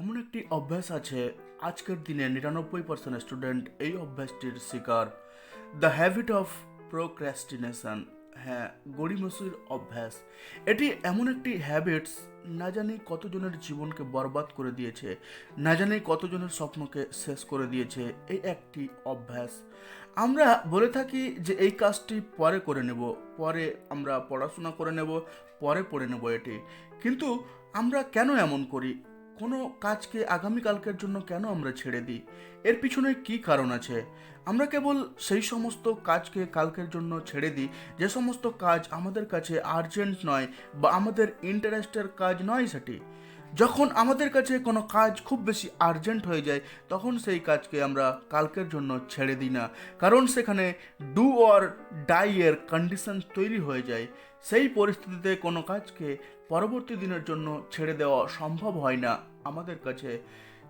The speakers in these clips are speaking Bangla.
এমন একটি অভ্যাস আছে আজকের দিনে 99% স্টুডেন্ট এই অভ্যাসটির শিকার। The habit of procrastination. হ্যাঁ, গড়িমসির অভ্যাস। এটি এমন একটি হ্যাবিটস, না জানি কতজনের জীবনকে বরবাদ করে দিয়েছে, না জানি কতজনের স্বপ্নকে শেষ করে দিয়েছে এই একটি অভ্যাস। আমরা বলে থাকি যে এই কাজটি পরে করে নেব, পরে আমরা পড়াশোনা করে নেব, পরে পড়ে নেব এটি। কিন্তু আমরা কেন এমন করি? কোনো কাজকে আগামীকালকের জন্য কেন আমরা ছেড়ে দিই? এর পিছনে কি কারণ আছে? আমরা কেবল সেই সমস্ত কাজকে কালকের জন্য ছেড়ে দিই যে সমস্ত কাজ আমাদের কাছে আর্জেন্ট নয় বা আমাদের ইন্টারেস্টের কাজ নয় সেটি। যখন আমাদের কাছে কোনো কাজ খুব বেশি আর্জেন্ট হয়ে যায় তখন সেই কাজকে আমরা কালকের জন্য ছেড়ে দিই না, কারণ সেখানে ডু অর ডাই এর কন্ডিশন তৈরি হয়ে যায়। সেই পরিস্থিতিতে কোনো কাজকে পরবর্তী দিনের জন্য ছেড়ে দেওয়া সম্ভব হয় না আমাদের কাছে।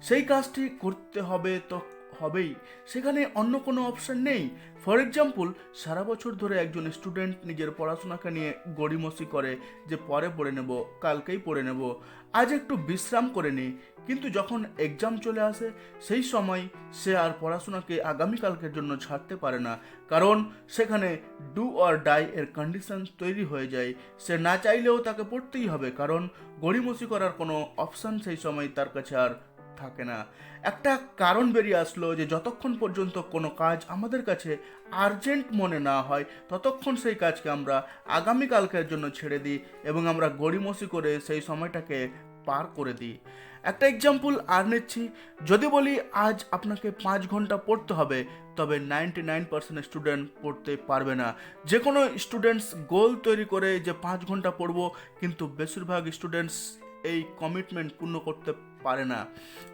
সেই কাজটি করতে হবে তো হবেই, সেখানে অন্য কোনো অপশন নেই। ফর এক্সাম্পল, সারা বছর ধরে একজন স্টুডেন্ট নিজের পড়াশোনাকে নিয়ে গড়িমসি করে যে পরে পড়ে নেব, কালকেই পড়ে নেব, আজ একটু বিশ্রাম করে নিই। কিন্তু যখন এক্সাম চলে আসে সেই সময় সে আর পড়াশোনাকে আগামীকালকের জন্য ছাড়তে পারে না, কারণ সেখানে ডু অর ডাই এর কন্ডিশন তৈরি হয়ে যায়। সে না চাইলেও তাকে পড়তেই হবে, কারণ গড়িমসি করার কোনো অপশান সেই সময় তার কাছে আর থাকে না। একটা কারণ বেরিয়ে আসলো যে যতক্ষণ পর্যন্ত কোনো কাজ আমাদের কাছে আর্জেন্ট মনে না হয় ততক্ষণ সেই কাজকে আমরা আগামীকালকের জন্য ছেড়ে দিই এবং আমরা গড়িমসি করে সেই সময়টাকে পার করে দিই। একটা এক্সাম্পল আর নিচ্ছি। যদি বলি আজ আপনাকে 5 ঘন্টা পড়তে হবে, তবে 99% স্টুডেন্ট পড়তে পারবে না। যে কোনো স্টুডেন্টস গোল তৈরি করে যে 5 ঘন্টা পড়বো, কিন্তু বেশিরভাগ স্টুডেন্টস এই কমিটমেন্ট পূর্ণ করতে পারে না।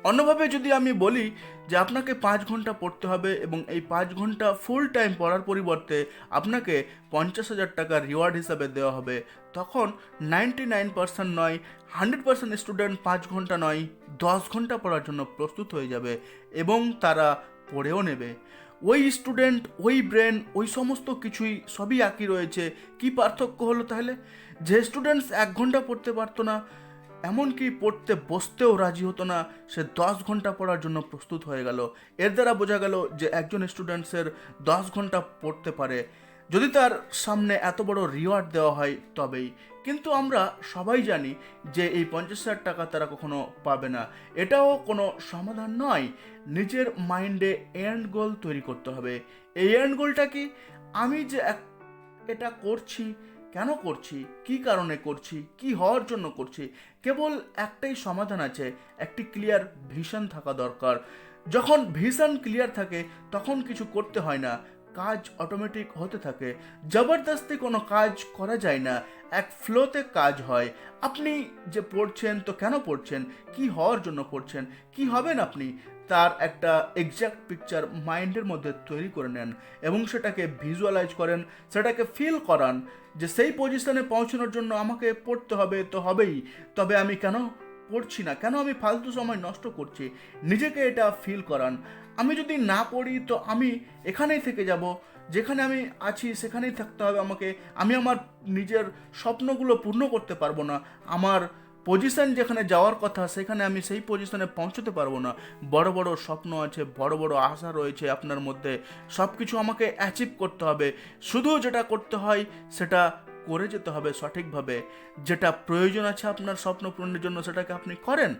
অন্যভাবে যদি আমি বলি যে আপনাকে 5 ঘন্টা পড়তে হবে এবং এই 5 ঘন্টা ফুল টাইম পড়ার পরিবর্তে আপনাকে 50,000 টাকা রিওয়ার্ড হিসাবে দেওয়া হবে, তখন 99% নয়, 100% স্টুডেন্ট 5 ঘন্টা নয় 10 ঘন্টা পড়ার জন্য প্রস্তুত হয়ে যাবে এবং তারা পড়েও নেবে। ওই স্টুডেন্ট, ওই ব্রেন, ওই সমস্ত কিছুই সবই একই রয়েছে। কি পার্থক্য হলো তাহলে? যে স্টুডেন্টস 1 ঘন্টা পড়তে পারতো না, এমনকি পড়তে বসতেও রাজি হতো না, সে 10 ঘন্টা পড়ার জন্য প্রস্তুত হয়ে গেল। এর দ্বারা বোঝা গেল যে একজন স্টুডেন্টসের 10 ঘন্টা পড়তে পারে যদি তার সামনে এত বড় রিওয়ার্ড দেওয়া হয় তবেই। কিন্তু আমরা সবাই জানি যে এই 50,000 টাকা তারা কখনো পাবে না। এটাও কোনো সমাধান নয়। নিজের মাইন্ডে এন্ড গোল তৈরি করতে হবে। এই এন্ড গোলটা কি? আমি যে এটা করছি, কেন করছি, কি কারণে করছি, কি হওয়ার জন্য করছি। কেবল একটাই সমাধান আছে, একটি ক্লিয়ার ভিশন থাকা দরকার। যখন ভিশন ক্লিয়ার থাকে তখন কিছু করতে হয় না, কাজ অটোমেটিক হতে থাকে। জবরদস্তি কোনো কাজ করা যায় না, এক ফ্লোতে কাজ হয়। আপনি যে পড়ছেন তো কেন পড়ছেন, কি হওয়ার জন্য পড়ছেন, কি হবেন আপনি, তার একটা এক্সাক্ট পিকচার মাইন্ডের মধ্যে তৈরি করে নেন এবং সেটাকে ভিজুয়ালাইজ করেন, সেটাকে ফিল করান যে সেই পজিশনে পৌঁছানোর জন্য আমাকে পড়তে হবে তো হবেই। তবে আমি কেন পড়ছি না, কেন আমি ফালতু সময় নষ্ট করছি, নিজেকে এটা ফিল করান। আমি যদি না পড়ি তো আমি এখানেই থেকে যাব, যেখানে আমি আছি সেখানেই থাকতে হবে আমাকে। আমি আমার নিজের স্বপ্নগুলো পূর্ণ করতে পারবো না। আমার পজিশন যেখানে যাওয়ার কথা সেখানে আমি সেই পজিশনে পৌঁছতে পারবো না। বড় বড় স্বপ্ন আছে, বড় বড় আশা রয়েছে আপনার মধ্যে, সব কিছু আমাকে অ্যাচিভ করতে হবে। শুধু যেটা করতে হয় সেটা করে যেতে হবে সঠিকভাবে। যেটা প্রয়োজন আছে আপনার স্বপ্ন পূরণের জন্য সেটাকে আপনি করেন।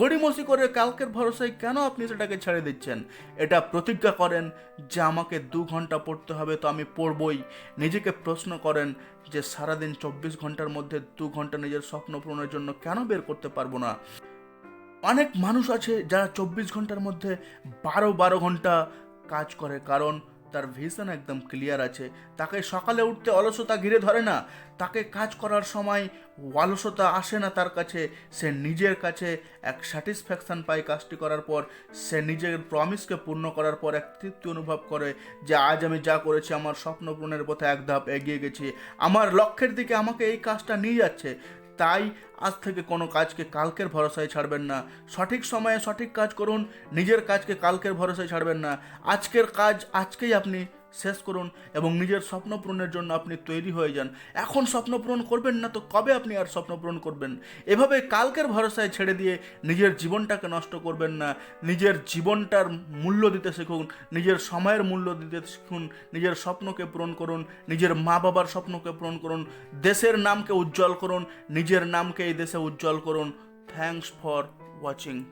গড়িমসি করে কালকের ভরসায় কেন আপনি সেটাকে ছেড়ে দিচ্ছেন? এটা প্রতিজ্ঞা করেন যে আমাকে 2 ঘন্টা পড়তে হবে তো আমি পড়বই। নিজেকে প্রশ্ন করেন যে সারাদিন 24 ঘন্টার মধ্যে 2 ঘন্টা নিজের স্বপ্ন পূরণের জন্য কেন বের করতে পারবো না? অনেক মানুষ আছে যারা 24 ঘন্টার মধ্যে 12 ঘন্টা কাজ করে, কারণ তার ভিশন একদম ক্লিয়ার আছে। তাকে সকালে উঠতে অলসতা ঘিরে ধরে না, তাকে কাজ করার সময় অলসতা আসে না তার কাছে। সে নিজের কাছে এক স্যাটিসফ্যাকশান পায় কাজটি করার পর। সে নিজের প্রমিসকে পূর্ণ করার পর এক তৃপ্তি অনুভব করে যে আজ আমি যা করেছি আমার স্বপ্ন পূরণের পথে এক ধাপ এগিয়ে গেছি, আমার লক্ষ্যের দিকে আমাকে এই কাজটা নিয়ে যাচ্ছে। তাই আজ থেকে কোনো কাজকে কালকের ভরসায় ছাড়বেন না। সঠিক সময়ে সঠিক কাজ করুন, নিজের কাজকে কালকের ভরসায় ছাড়বেন না। আজকের কাজ আজকেই আপনি শেষ করুন এবং নিজের স্বপ্ন পূরণের জন্য আপনি তৈরি হয়ে যান। এখন স্বপ্ন পূরণ করবেন না তো কবে আপনি আর স্বপ্ন পূরণ করবেন? এভাবে কালকের ভরসায় ছেড়ে দিয়ে নিজের জীবনটাকে নষ্ট করবেন না। নিজের জীবনটার মূল্য দিতে শিখুন, নিজের সময়ের মূল্য দিতে শিখুন, নিজের স্বপ্নকে পূরণ করুন, নিজের মা বাবার স্বপ্নকে পূরণ করুন, দেশের নামকে উজ্জ্বল করুন, নিজের নামকে এই দেশে উজ্জ্বল করুন। Thanks for watching.